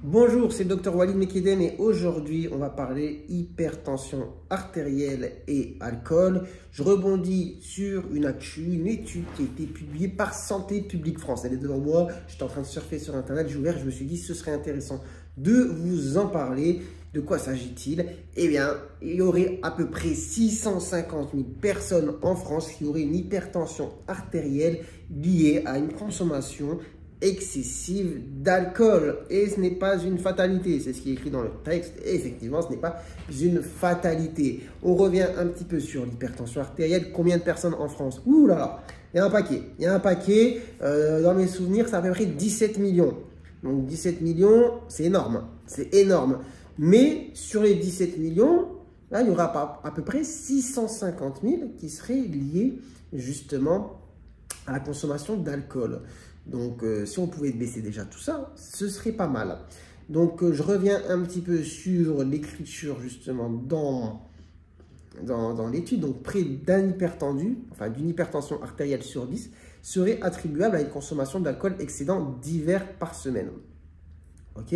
Bonjour, c'est le docteur Walid Mekidem et aujourd'hui on va parler hypertension artérielle et alcool. Je rebondis sur une étude qui a été publiée par Santé publique France. Elle est devant moi, j'étais en train de surfer sur internet, j'ai ouvert, je me suis dit ce serait intéressant de vous en parler. De quoi s'agit-il? Eh bien, il y aurait à peu près 650 000 personnes en France qui auraient une hypertension artérielle liée à une consommation excessive d'alcool. Et ce n'est pas une fatalité, c'est ce qui est écrit dans le texte. Et effectivement, ce n'est pas une fatalité. On revient un petit peu sur l'hypertension artérielle. Combien de personnes en France? Ouh là là, il y a un paquet. Il y a un paquet. Dans mes souvenirs, c'est à peu près 17 millions. Donc 17 millions, c'est énorme. C'est énorme. Mais sur les 17 millions, là, il y aura à peu près 650 000 qui seraient liés justement à la consommation d'alcool. Donc, si on pouvait baisser déjà tout ça, ce serait pas mal. Donc, je reviens un petit peu sur l'écriture justement dans l'étude. Donc, près d'un hypertendu, enfin d'une hypertension artérielle sur 10, serait attribuable à une consommation d'alcool excédant 10 verres par semaine. Ok ?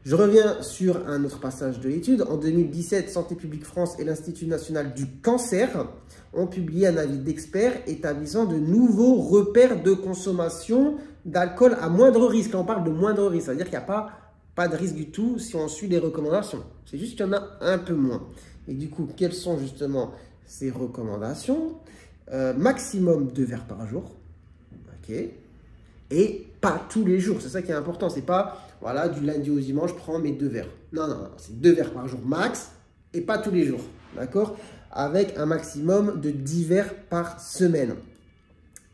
Je reviens sur un autre passage de l'étude. En 2017, Santé publique France et l'Institut national du cancer ont publié un avis d'experts établissant de nouveaux repères de consommation d'alcool à moindre risque. Là, on parle de moindre risque, c'est-à-dire qu'il n'y a pas de risque du tout si on suit les recommandations. C'est juste qu'il y en a un peu moins. Et du coup, quelles sont justement ces recommandations? Maximum 2 verres par jour. Ok. Et pas tous les jours, c'est ça qui est important. C'est pas, voilà, du lundi au dimanche, je prends mes 2 verres. Non, non, non, c'est 2 verres par jour max et pas tous les jours, d'accord? Avec un maximum de 10 verres par semaine.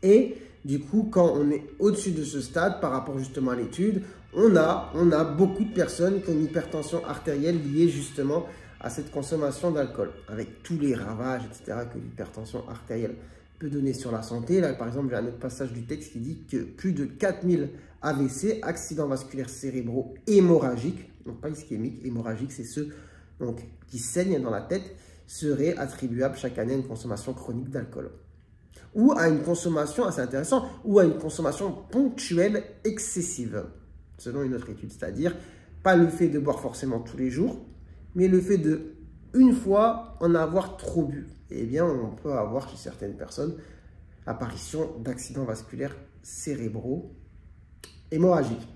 Et du coup, quand on est au-dessus de ce stade, par rapport justement à l'étude, on a beaucoup de personnes qui ont une hypertension artérielle liée justement à cette consommation d'alcool, avec tous les ravages, etc., que l'hypertension artérielle peut donner sur la santé. Là, par exemple, j'ai un autre passage du texte qui dit que plus de 4000 AVC, accidents vasculaires cérébraux hémorragiques, donc pas ischémiques, hémorragiques, c'est ceux donc, qui saignent dans la tête, seraient attribuables chaque année à une consommation chronique d'alcool. Ou à une consommation, assez intéressant, ou à une consommation ponctuelle excessive, selon une autre étude. C'est-à-dire, pas le fait de boire forcément tous les jours, mais le fait de, une fois, en avoir trop bu. Eh bien, on peut avoir chez certaines personnes apparition d'accidents vasculaires cérébraux hémorragiques.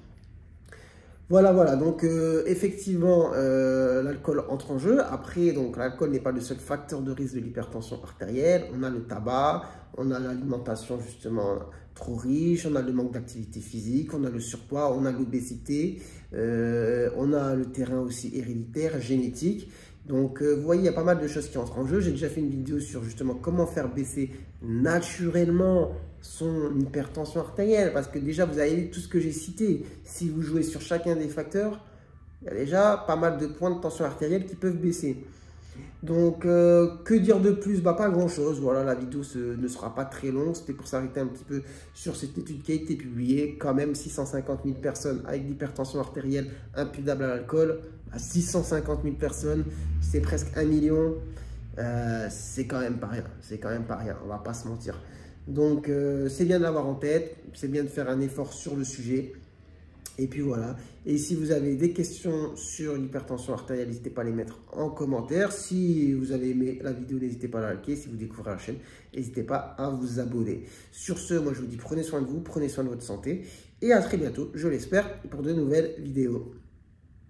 Voilà. Donc, effectivement, l'alcool entre en jeu. Après, donc, l'alcool n'est pas le seul facteur de risque de l'hypertension artérielle. On a le tabac, on a l'alimentation justement trop riche, on a le manque d'activité physique, on a le surpoids, on a l'obésité, on a le terrain aussi héréditaire, génétique. Donc, vous voyez, il y a pas mal de choses qui entrent en jeu. J'ai déjà fait une vidéo sur justement comment faire baisser naturellement son hypertension artérielle. Parce que déjà, vous avez vu tout ce que j'ai cité. Si vous jouez sur chacun des facteurs, il y a déjà pas mal de points de tension artérielle qui peuvent baisser. Donc, que dire de plus? Pas grand-chose. Voilà, la vidéo ne sera pas très longue. C'était pour s'arrêter un petit peu sur cette étude qui a été publiée. Quand même, 650 000 personnes avec l'hypertension artérielle imputable à l'alcool. 650 000 personnes, c'est presque 1 million. C'est quand même pas rien. C'est quand même pas rien. On va pas se mentir. Donc, c'est bien de l'avoir en tête. C'est bien de faire un effort sur le sujet. Et puis voilà. Et si vous avez des questions sur l'hypertension artérielle, n'hésitez pas à les mettre en commentaire. Si vous avez aimé la vidéo, n'hésitez pas à la liker. Si vous découvrez la chaîne, n'hésitez pas à vous abonner. Sur ce, moi je vous dis prenez soin de vous, prenez soin de votre santé. Et à très bientôt, je l'espère, pour de nouvelles vidéos.